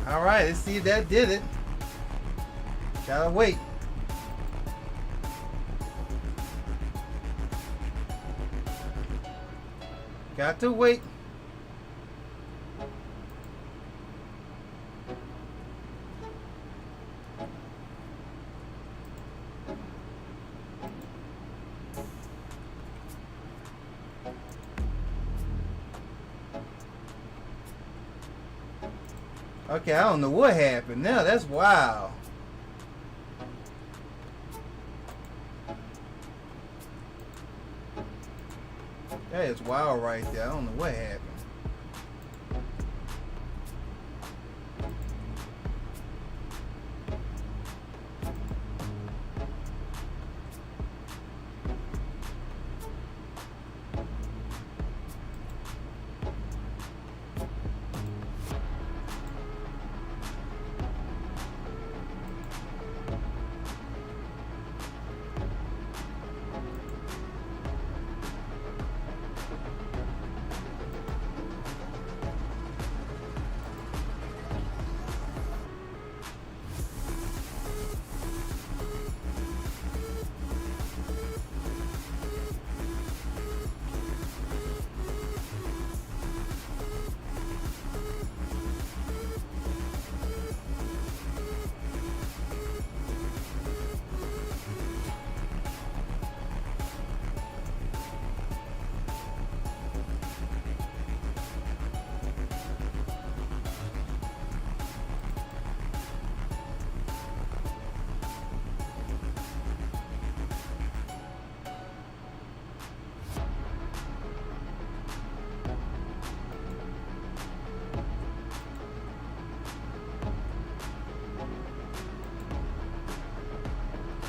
All right, let's see if that did it. Gotta wait. Got to wait. Okay, I don't know what happened now. That's wild. That is wild right there. I don't know what happened.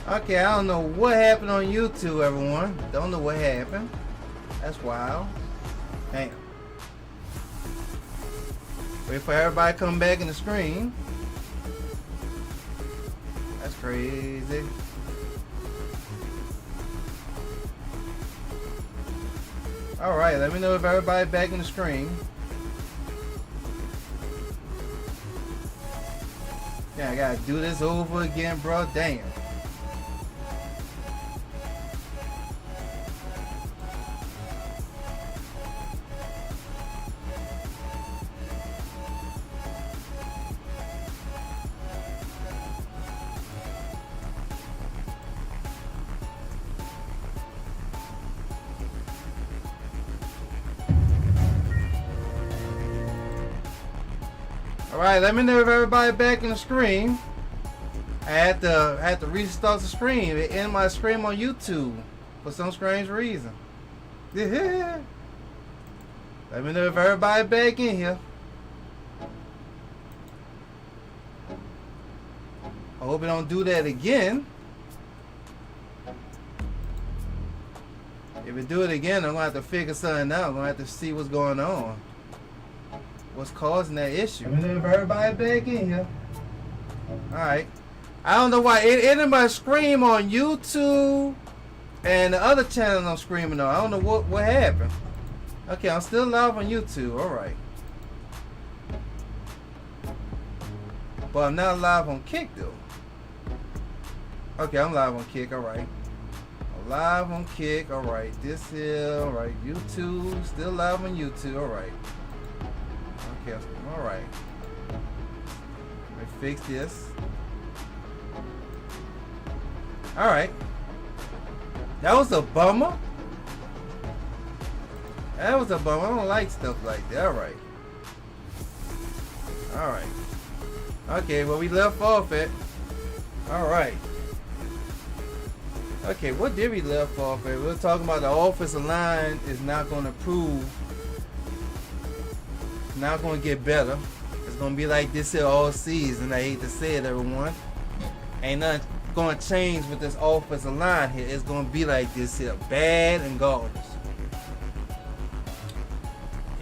Okay, I don't know what happened on YouTube, everyone. Don't know what happened. That's wild. Damn. Wait for everybody to come back in the screen. That's crazy. Alright, let me know if everybody back in the screen. Yeah, I gotta do this over again, bro. Damn. Alright, let me know if everybody back in the screen. I had to restart the stream. It ended my stream on YouTube for some strange reason. Let me know if everybody back in here. I hope it don't do that again. If it do it again, I'm gonna have to figure something out. I'm gonna have to see what's going on. What's causing that issue? Let me know if everybody back in here. Alright. I don't know why it ended my stream on YouTube and the other channel I'm screaming on. I don't know what happened. Okay, I'm still live on YouTube. Alright. But I'm not live on Kick though. Okay, I'm live on Kick. Alright. I'm live on Kick. Alright. This is alright. YouTube. Still live on YouTube. Alright. Okay, alright. Let me fix this. Alright. That was a bummer. That was a bummer. I don't like stuff like that. Alright. Alright. Okay, well we left off at. Alright. Okay, what did we left off at? We were talking about the offensive line is not going to prove. Not going to get better. It's going to be like this here all season. I hate to say it, everyone. Ain't nothing going to change with this offensive line here. It's going to be like this here. Bad and garbage.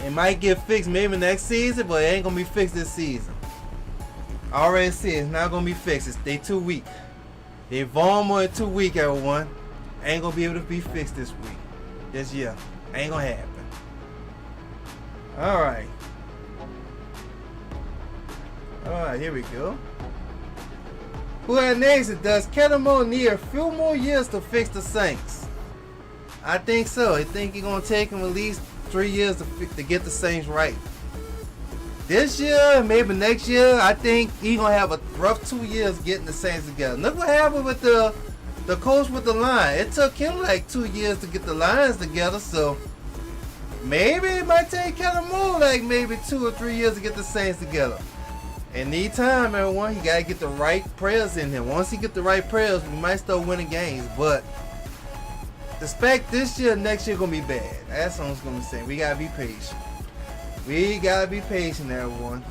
It might get fixed maybe next season, but it ain't going to be fixed this season. I already see it's not going to be fixed. They too weak. They vulnerable and too weak, everyone. Ain't going to be able to be fixed this week. This year. Ain't going to happen. Alright. Alright, here we go. Who had next? Does Kellen Moore need a few more years to fix the Saints? I think so. I think it's going to take him at least 3 years to get the Saints right. This year, maybe next year, I think he's going to have a rough 2 years getting the Saints together. Look what happened with the coach with the line. It took him like 2 years to get the lines together, so maybe it might take Kellen Moore like maybe 2 or 3 years to get the Saints together. And need time, everyone. He got to get the right prayers in him. Once he get the right prayers, we might start winning games, but expect this year, next year gonna be bad. That's what I'm gonna say. We gotta be patient. We gotta be patient, everyone.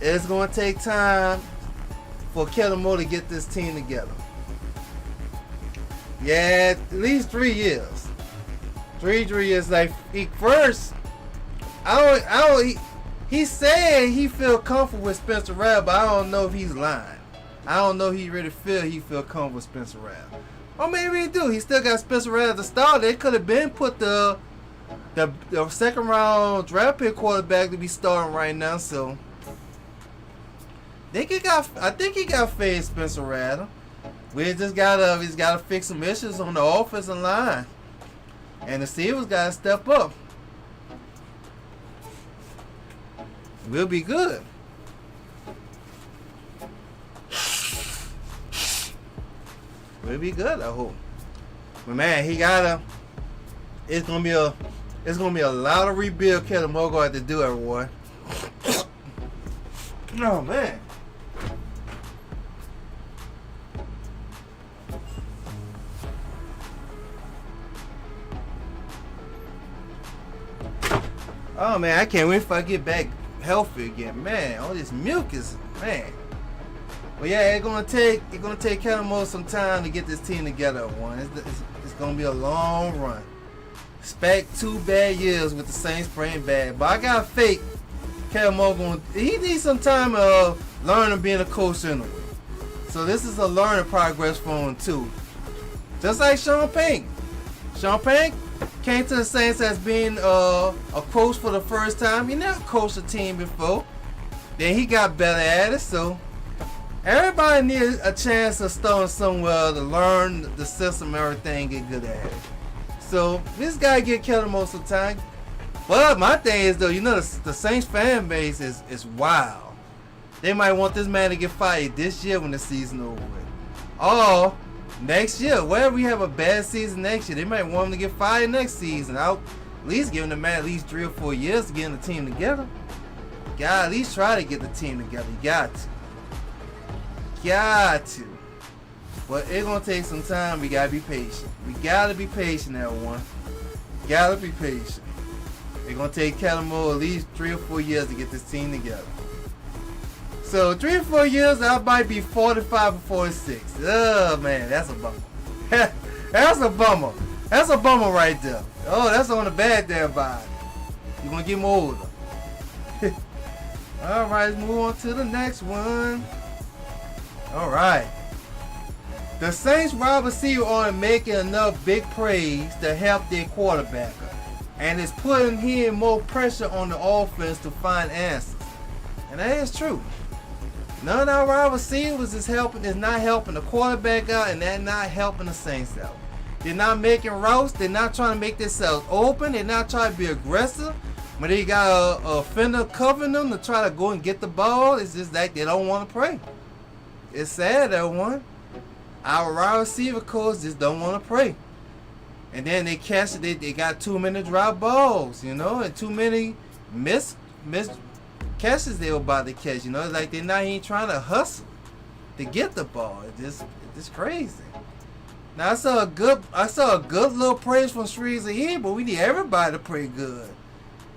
It's gonna take time for Kellen Moore to get this team together. Yeah, at least 3 years. 3 years. Like first, he said he feel comfortable with Spencer Rattler, but I don't know if he's lying. I don't know if he really feel comfortable with Spencer Rattler. Or maybe he do. He still got Spencer Rattler to start. They could have been put the second round draft pick quarterback to be starting right now. So I think he got fed Spencer Rattler. He's gotta fix some issues on the offensive line, and the Seahawks gotta step up. We'll be good. We'll be good, I hope. But man, it's gonna be a lot of rebuild Kellen Moore gonna have to do, everyone. Oh man. Oh man, I can't wait if I get back healthy again. Man, all this milk is, man. But yeah, it's gonna take Kellen Moore some time to get this team together. It's gonna be a long run. Expect 2 bad years with the Saints playing bad. But I got faith. Kellen Moore he needs some time learning being a coach anyway. So this is a learning progress for him too. Just like Sean Payton. Sean Payton came to the Saints as being a coach for the first time. He never coached a team before. Then he got better at it. So everybody needs a chance to start somewhere to learn the system, everything, get good at it. So this guy get Kellen Moore some time. But my thing is though, the Saints fan base is wild. They might want this man to get fired this year when the season over with. Or next year, wherever we have a bad season next year, they might want him to get fired next season. I'll at least giving the man at least 3 or 4 years to get the team together. Gotta at least try to get the team together. You got to. But it's gonna take some time. We gotta be patient. We gotta be patient, everyone. Gotta be patient. It's gonna take Kellen Moore at least 3 or 4 years to get this team together. So 3 or 4 years, I might be 45 or 46. Oh man, that's a bummer. That's a bummer. That's a bummer right there. Oh, that's on the bad damn body. You're gonna get more older. Alright, let's move on to the next one. Alright. The Saints wide receiver aren't making enough big plays to help their quarterback, and it's putting him more pressure on the offense to find answers. And that is true. None of our wide receivers is not helping the quarterback out, and they're not helping the Saints out. They're not making routes. They're not trying to make themselves open. They're not trying to be aggressive. When they got a fender covering them to try to go and get the ball, it's just like they don't want to play. It's sad, everyone. Our wide receiver coach just don't want to play. And then they catch it. They got too many drop balls, and too many miss catches they were about to catch. It's like they're not even trying to hustle to get the ball. It's just crazy. Now I saw a good little praise from Shreezer here, but we need everybody to play good.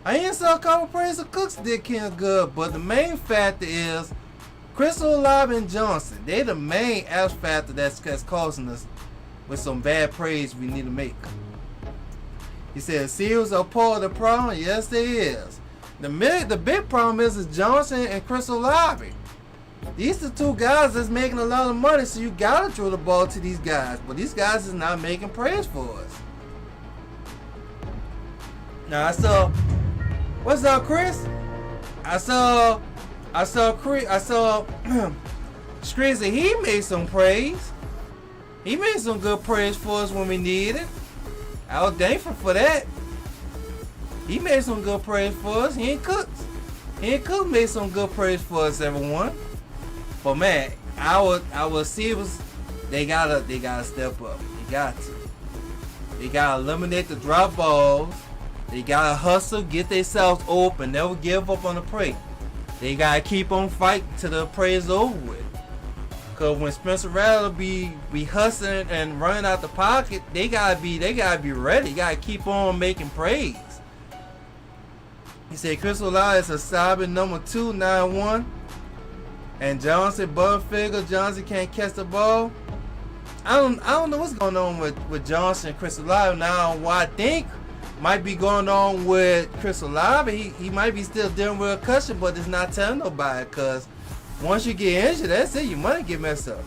I even saw a couple praise of Cooks did kind of good, but the main factor is Chris Olave and Johnson. They're the main X factor that's causing us with some bad praise we need to make. He said, Seals are part of the problem. Yes, they is. The big problem is Johnson and Chris Olave. These are 2 guys that's making a lot of money, so you gotta throw the ball to these guys. But these guys is not making praise for us. Now I saw, what's up, Chris? I saw I saw Screens that he made some praise. He made some good praise for us when we needed it. I was thankful for that. He made some good praise for us. He ain't cooked. Made some good praise for us, everyone. But man, our receivers, they gotta step up. They got to. They gotta eliminate the drop balls. They gotta hustle, get themselves open, never give up on the prey. They gotta keep on fighting till the prey is over with. Cause when Spencer Rattler be hustling and running out the pocket, they gotta be ready. They gotta keep on making plays. He said Chris Olave is a solid number 291. And Johnson, Butterfinger, Johnson can't catch the ball. I don't know what's going on with Johnson and Chris Olave now. What I think might be going on with Chris Olave, he might be still dealing with a concussion, but it's not telling nobody. Cause once you get injured, that's it. Your money get messed up.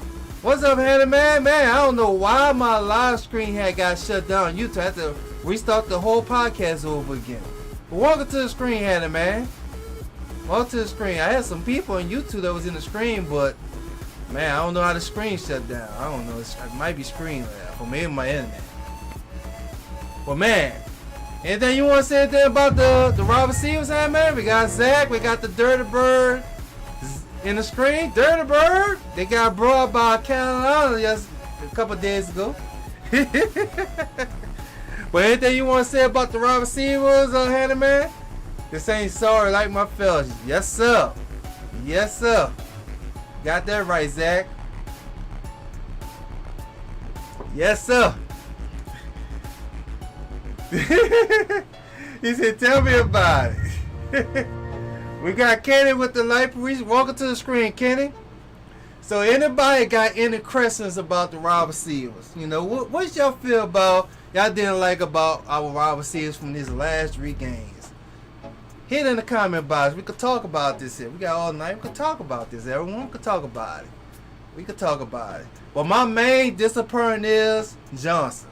What's up, Hannah, man? Man, I don't know why my live screen had got shut down. YouTube had to restart the whole podcast over again. But welcome to the screen, Hannah, man. Welcome to the screen. I had some people on YouTube that was in the screen, but man, I don't know how the screen shut down. I don't know. It might be screen left, or maybe my internet. But man, anything you want to say about the wide receivers, Hannah, man? We got Zach. We got the Dirty Bird. In the screen, Dirty Bird. They got brought by Carolina just a couple days ago. But anything you want to say about the wide receivers, Hannah, man? This ain't sorry like my fellas. Yes, sir. Yes, sir. Got that right, Zach. Yes, sir. He said, tell me about it. We got Kenny with the light police. Welcome to the screen, Kenny. So anybody got any questions about the wide receivers? You know, what y'all feel about, y'all didn't like about our wide receivers from these last 3 games? Hit in the comment box. We could talk about this here. We got all night. We could talk about this. Everyone could talk about it. We could talk about it. But my main disappointment is Johnson.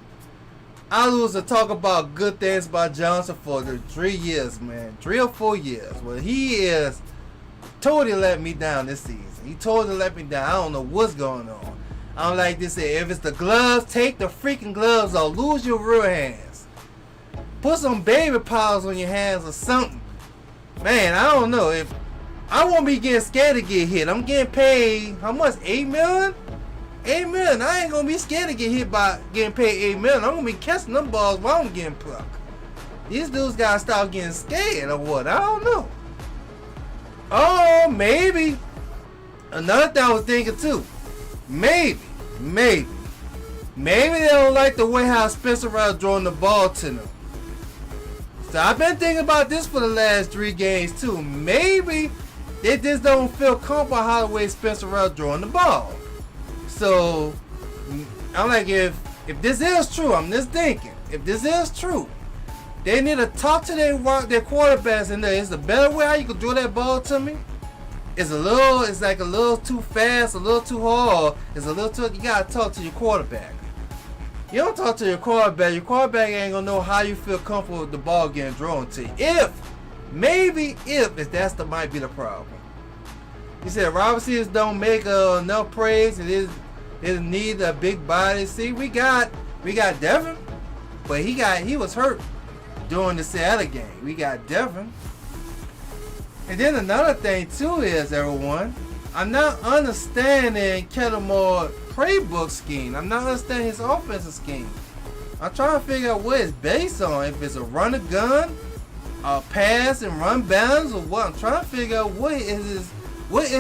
I lose to talk about good things about Johnson for the 3 years, man. 3 or 4 years. Well, he is totally let me down this season. He totally let me down. I don't know what's going on. I don't like this. If it's the gloves, take the freaking gloves off. Lose your real hands. Put some baby powders on your hands or something. Man, I don't know. If I won't be getting scared to get hit. I'm getting paid, how much? $8 million? $8 million. I ain't gonna be scared to get hit by getting paid $8 million. I'm gonna be catching them balls while I'm getting plucked. These dudes gotta stop getting scared or what? I don't know. Oh, maybe. Another thing I was thinking too. Maybe they don't like the way how Spencer Rattler throwing the ball to them. So I've been thinking about this for the last 3 games too. Maybe they just don't feel comfortable how the way Spencer Rattler throwing the ball. So I'm like, if this is true, I'm just thinking, if this is true, they need to talk to their quarterbacks and there. Is a better way how you can throw that ball to me? It's like a little too fast, a little too hard. It's a little too. You gotta talk to your quarterback. You don't talk to your quarterback ain't gonna know how you feel comfortable with the ball getting thrown to you. If that's might be the problem. He said wide receivers don't make enough praise. It need a big body. See, we got Devin, but he was hurt during the Seattle game. We got Devin. And then another thing too is, everyone, I'm not understanding Kellen Moore's playbook scheme. I'm not understanding his offensive scheme. I'm trying to figure out what it's based on. If it's a run and gun, a pass and run balance, or what. I'm trying to figure out what is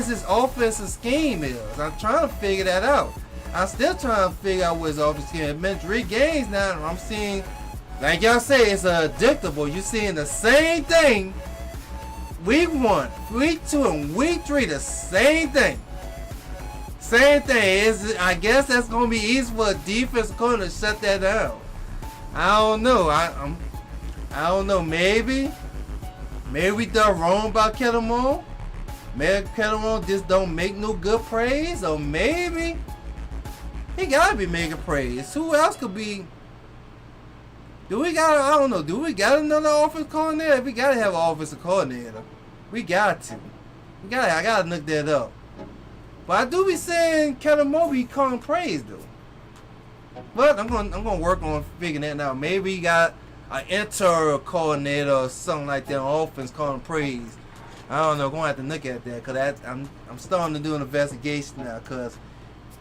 his offensive scheme is. I'm trying to figure that out. I'm still trying to figure out what his offensive scheme is. It's been 3 games now, and I'm seeing, like y'all say, it's addictable. You're seeing the same thing. Week 1, week 2, and week 3, the same thing. Same thing. I guess that's gonna be easy for a defense corner to shut that down. I don't know. I don't know. Maybe we done wrong about Kellen Moore. Maybe Kellen Moore just don't make no good praise, or maybe he gotta be making praise. Who else could be? Do we got another offensive coordinator? We gotta have an offensive coordinator. We got to. I gotta look that up. But I do be saying Kellen Moore be calling praise though. But I'm gonna work on figuring that out. Maybe he got an interior coordinator or something like that on offense calling praise. I don't know. Gonna have to look at that because I'm starting to do an investigation now because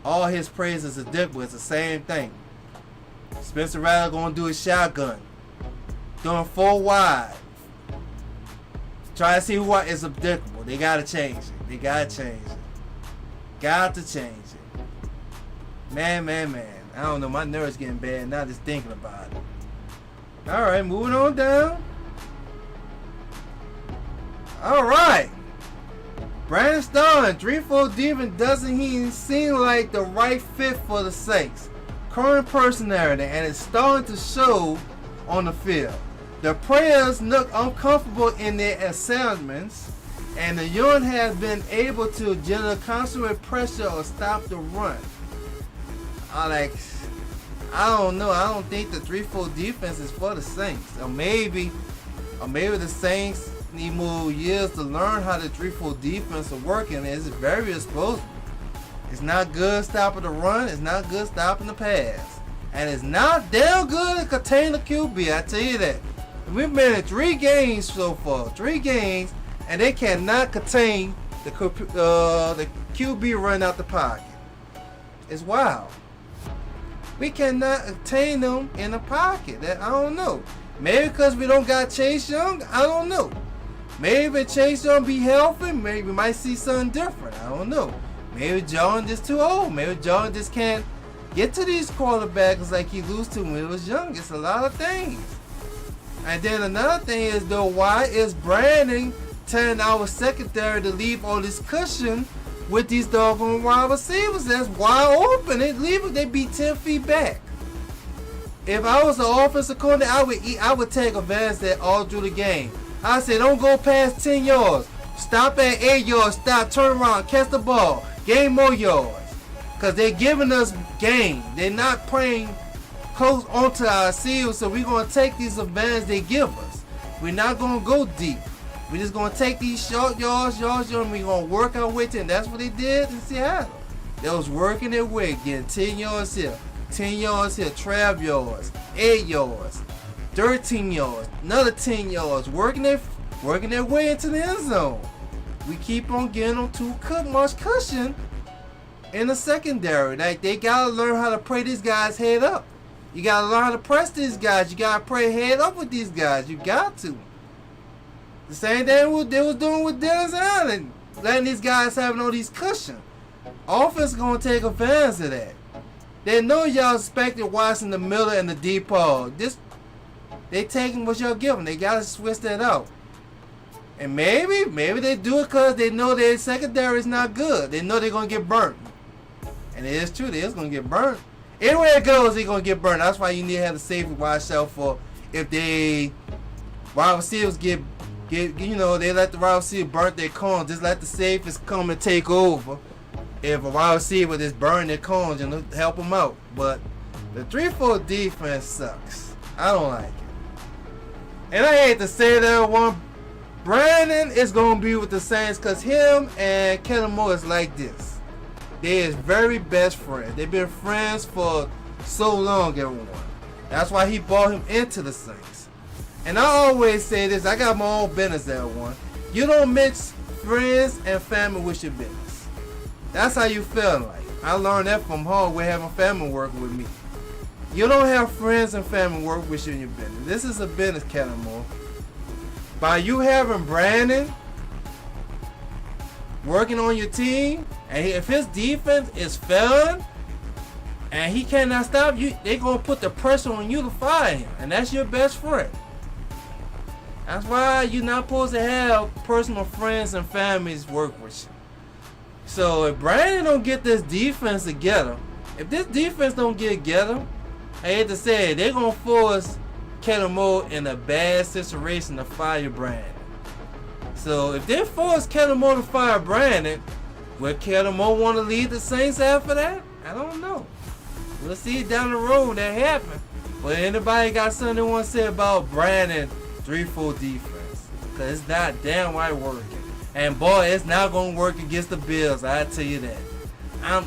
all his praises are different. It's the same thing. Spencer Rattler gonna do his shotgun, doing 4 wide. Try to see who is applicable. They gotta change it. They gotta change it. Got to change it. Man. I don't know. My nerves getting bad now just thinking about it. All right, moving on down. All right. Brandon Starling, 3-4 defense, doesn't he seem like the right fit for the Saints? Current personality, and it's starting to show on the field. The players look uncomfortable in their assignments, and the young have been able to generate constant pressure or stop the run. I don't know. I don't think the 3-4 defense is for the Saints. Or maybe the Saints need more years to learn how the 3-4 defense is working. It's very explosive. It's not good stopping the run. It's not good stopping the pass. And it's not damn good at containing the QB. I tell you that. We've been in 3 games so far. 3 games. And they cannot contain the QB run out the pocket. It's wild. We cannot contain them in the pocket. I don't know. Maybe because we don't got Chase Young. I don't know. Maybe if Chase Young be healthy, maybe we might see something different. I don't know. Maybe Jordan just too old. Maybe Jordan just can't get to these quarterbacks like he used to when he was young. It's a lot of things. And then another thing is though, why is Brandon telling our secondary to leave all this cushion with these doggone wide receivers that's wide open? They be 10 feet back. If I was the offensive coordinator, I would take advantage of that all through the game. I said, don't go past 10 yards. Stop at 8 yards. Stop, turn around, catch the ball. Gain more yards. Because they're giving us game. They're not playing close onto our receivers, so we're going to take these advantages they give us. We're not going to go deep. We're just going to take these short yards, and we're going to work our way to it. That's what they did in Seattle. They was working their way, getting 10 yards here, 10 yards here, 12 yards, 8 yards, 13 yards, another 10 yards, working their way into the end zone. We keep on getting them too much cushion in the secondary. Like, they got to learn how to play these guys head up. You got to learn how to press these guys. You got to play head up with these guys. You got to. The same thing they was doing with Dennis Allen, letting these guys having all these cushion. Offense is going to take advantage of that. They know y'all expected Watson in the middle and the deep ball. They taking what y'all give them. They got to switch that out. And maybe they do it because they know their secondary is not good. They know they're going to get burnt. And it is true. They is going to get burnt. Anywhere it goes, they're going to get burnt. That's why you need to have the safety watch out for if they wide receivers get they let the wide receiver burn their cones. Just let the safeties come and take over. If a wide receiver just burn their cones and help them out. But the 3-4 defense sucks. I don't like it. And I hate to say that one. Brandon is going to be with the Saints because him and Kellen Moore is like this. They is very best friends. They've been friends for so long, everyone. That's why he brought him into the Saints. And I always say this. I got my own business, everyone. You don't mix friends and family with your business. That's how you feel like. I learned that from home with having family working with me. You don't have friends and family work with you in your business. This is a business, Kellen Moore. By you having Brandon working on your team, and if his defense is failing and he cannot stop you, they're going to put the pressure on you to fire him. And that's your best friend. That's why you're not supposed to have personal friends and families work with you. So if Brandon don't get this defense together, if this defense don't get together, I hate to say it, they're going to force Kellen Moore in a bad situation to fire Brandon. So if they force Kellen Moore to fire Brandon, will Kellen Moore want to lead the Saints after that? I don't know. We'll see down the road that happen. But anybody got something they want to say about Brandon 3-4 defense? Because it's not damn right working. And boy, it's not gonna work against the Bills. I tell you that. I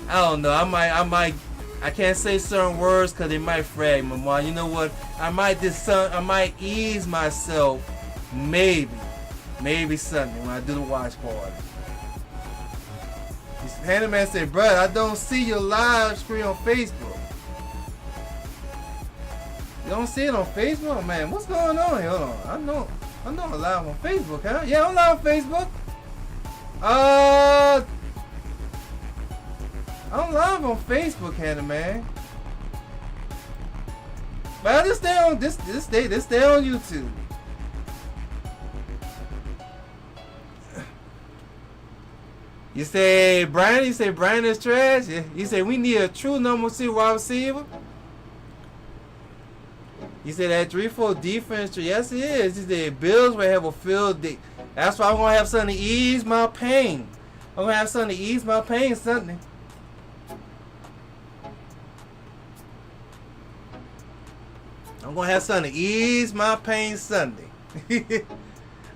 don't know. I can't say certain words because they might frag my mind. You know what? I might ease myself, maybe Sunday when I do the watch party. Handyman said, "Brother, I don't see your live screen on Facebook." You don't see it on Facebook, man. What's going on here? Hold on. I know I'm live on Facebook, huh? Yeah, I'm live on Facebook. I'm live on Facebook, Handyman. But I just stay on this stay on YouTube. You say Brian is trash? Yeah. You say we need a true number 2 wide receiver? You say that 3-4 defense? Yes, it is. The Bills will have a field day. That's why I'm going to have something to ease my pain. I'm going to have something to ease my pain Sunday. I'm going to have something to ease my pain Sunday.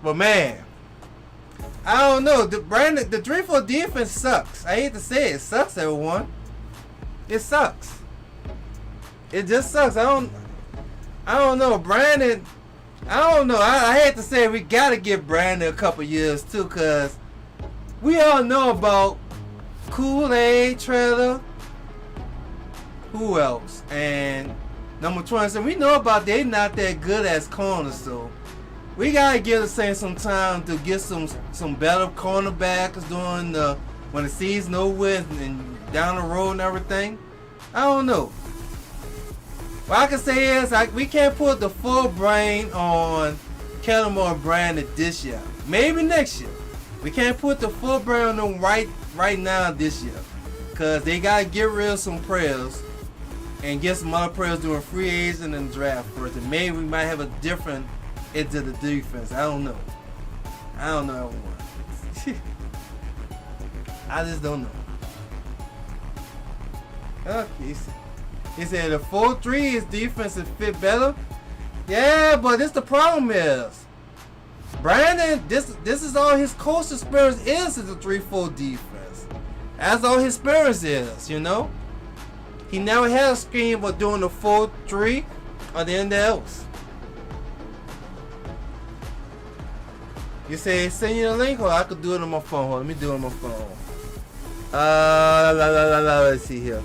But man, I don't know. The 3-4 defense sucks. I hate to say it. It sucks, everyone. It sucks. It just sucks. I don't know. Brandon, I don't know. I hate to say we got to give Brandon a couple years too, because we all know about Kool-Aid, Trailer, who else? And number 27, we know about they not that good as corners, so we got to give the Saints some time to get some better cornerbacks during when the season over and down the road and everything. I don't know. What I can say is we can't put the full brain on Kellen Moore and Brandon this year. Maybe next year. We can't put the full brain on them right now this year, because they got to get rid of some players and get some other players doing free agent and draft first. And maybe we might have a different into the defense. I don't know. Everyone. I just don't know. Okay. He said the 4-3 is defensive fit better. Yeah, but this the problem is Brandon, this is all his coach experience is the 3-4 defense. That's all his experience is, you know. He never had a scheme for doing the 4-3 or anything else. You say send you the link, or I could do it on my phone. Let me do it on my phone. Let's see here.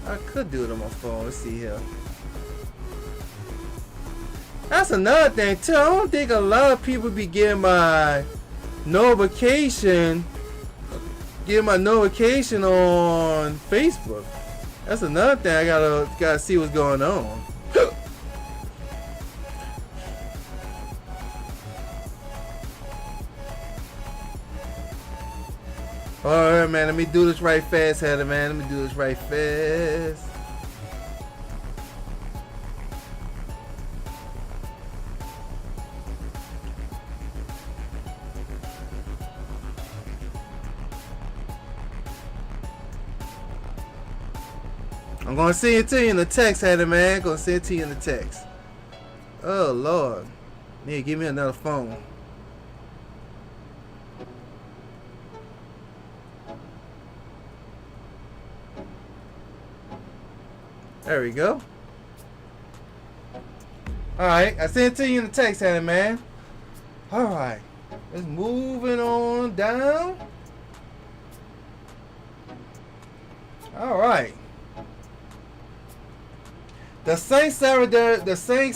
I could do it on my phone. Let's see here. That's another thing too. I don't think a lot of people be getting my notification on Facebook. That's another thing I gotta see what's going on. Alright, man, let me do this right fast, Heather, man. Let me do this right fast. I'm gonna send it to you in the text, Heather, man. Gonna send it to you in the text. Oh, Lord. Yeah, give me another phone. There we go. Alright, I sent it to you in the text, Hannah, man. Alright. Let's moving on down. Alright. The Saints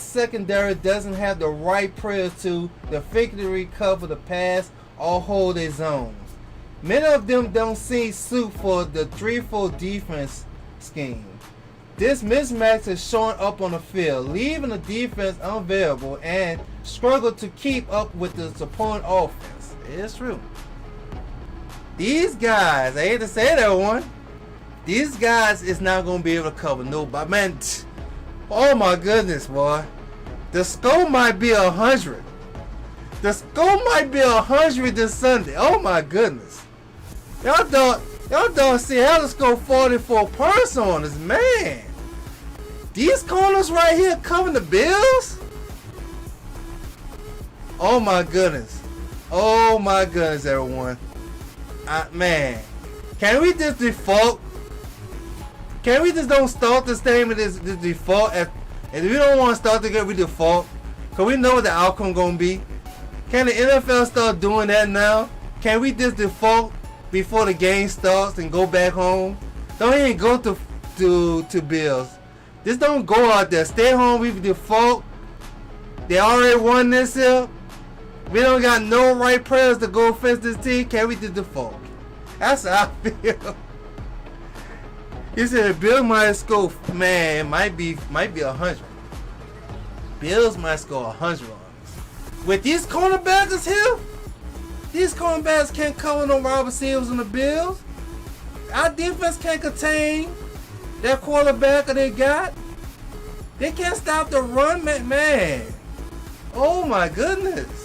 secondary doesn't have the right players to effectively cover the pass or hold their zones. Many of them don't see suit for the 3-4 defense scheme. This mismatch is showing up on the field, leaving the defense unavailable and struggle to keep up with the opponent offense. It's true. These guys, I hate to say that one, these guys is not going to be able to cover nobody. Man, oh my goodness, boy. The score might be 100. The score might be 100 this Sunday. Oh my goodness. Y'all don't see how to score 44 points on us, man. These corners right here covering the Bills? Oh my goodness. Oh my goodness, everyone. Man, can we just default? Can we just don't start this thing with this default? If we don't want to start the game, we default. Because we know what the outcome going to be. Can the NFL start doing that now? Can we just default before the game starts and go back home? Don't even go to Bills. Just don't go out there. Stay home. We default. They already won this here. We don't got no right players to go face this team. Can we just default? That's how I feel. He said the Bills might score, man, might be 100. Bills might score 100 on us. With these cornerbacks here, these cornerbacks can't cover no wide receivers on the Bills. Our defense can't contain that quarterback that they got. They can't stop the run, man. Oh my goodness.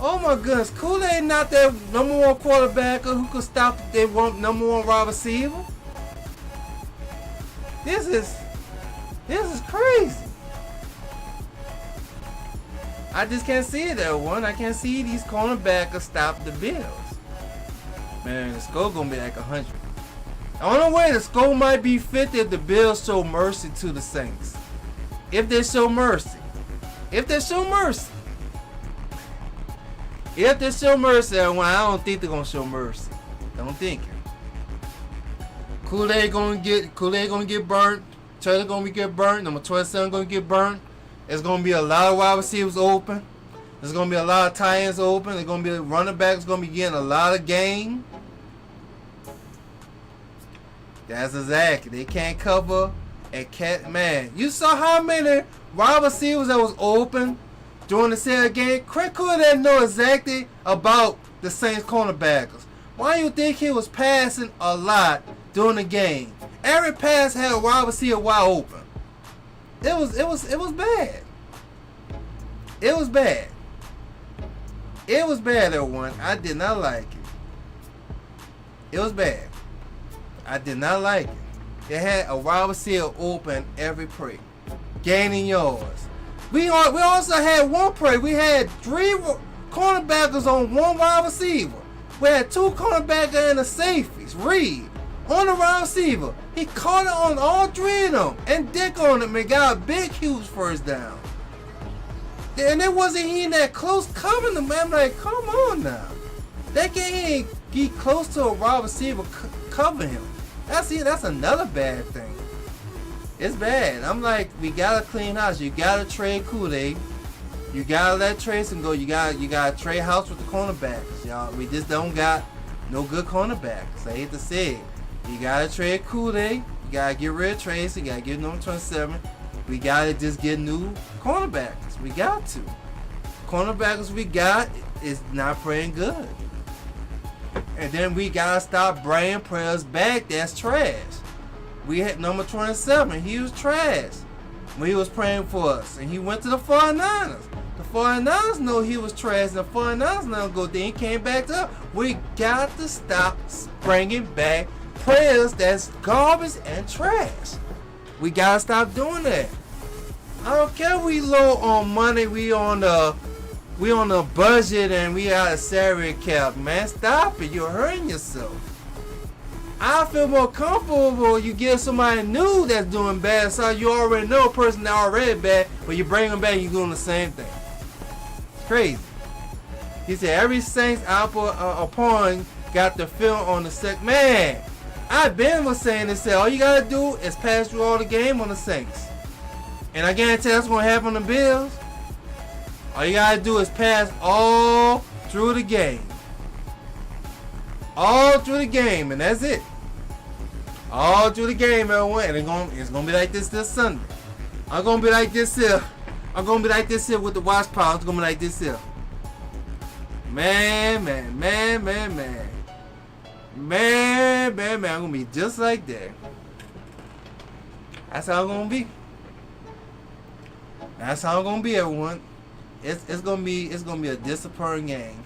Oh my goodness. Kool-Aid not that number one quarterback who could stop their number one wide receiver. This is crazy. I just can't see it, everyone. I can't see these cornerbacks stop the Bills. Man, the score gonna be like 100. The only way the score might be 50 if the Bills show mercy to the Saints. If they show mercy. If they show mercy. If they show mercy, everyone, I don't think they're gonna show mercy. Don't think it. Kool-Aid gonna get burnt. Taylor gonna get burnt. Number 27 gonna get burnt. There's gonna be a lot of wide receivers open. There's gonna be a lot of tight ends open. There's gonna be running backs gonna be getting a lot of game. That's exactly. They can't cover and can't, man. You saw how many wide receivers that was open during the Seattle game. Craig Kool-Aid didn't know exactly about the Saints cornerbacks. Why do you think he was passing a lot during the game? Every pass had a wide receiver wide open. It was bad. It was bad. It was bad, everyone. I did not like it. It was bad. I did not like it. They had a wide receiver open every play, gaining yards. We also had one play. We had 3 cornerbackers on one wide receiver. We had 2 cornerbacks and the safeties. Reed on the wide receiver. He caught it on all 3 of them and dick on them and got a big, huge first down. And it wasn't even that close covering them. I'm like, come on now. They can't even get close to a wide receiver covering him. That's another bad thing. It's bad. I'm like, we gotta clean house. You gotta trade Kool-Aid. You gotta let Trayson go. You gotta trade house with the cornerbacks, y'all. We just don't got no good cornerbacks. I hate to say it. You gotta trade Kool-Aid. You gotta get rid of Trayson. You gotta get number 27. We gotta just get new cornerbacks. We got to. Cornerbacks we got is not playing good. And then we gotta stop bringing players back that's trash. We had number 27. He was trash when he was playing for us. And he went to the 49ers. The 49ers know he was trash. And the 49ers know go there. He came back up. We got to stop bringing back players that's garbage and trash. We gotta stop doing that. I don't care we low on money. We on the budget and we out of salary cap. Man, stop it. You're hurting yourself. I feel more comfortable you get somebody new that's doing bad, so you already know a person that already bad, but you bring them back, you're doing the same thing. It's crazy. He said every Saints upon got the film on the second. Man, I've been was saying this. All you gotta do is pass through all the game on the Saints, and I guarantee that's gonna happen on the Bills. All you gotta do is pass all through the game. All through the game, and that's it. All through the game, everyone. And it's gonna be like this Sunday. I'm gonna be like this here. I'm gonna be like this here with the watch power. It's gonna be like this here. Man. I'm gonna be just like that. That's how I'm gonna be. That's how I'm gonna be, everyone. It's gonna be a disappointing game.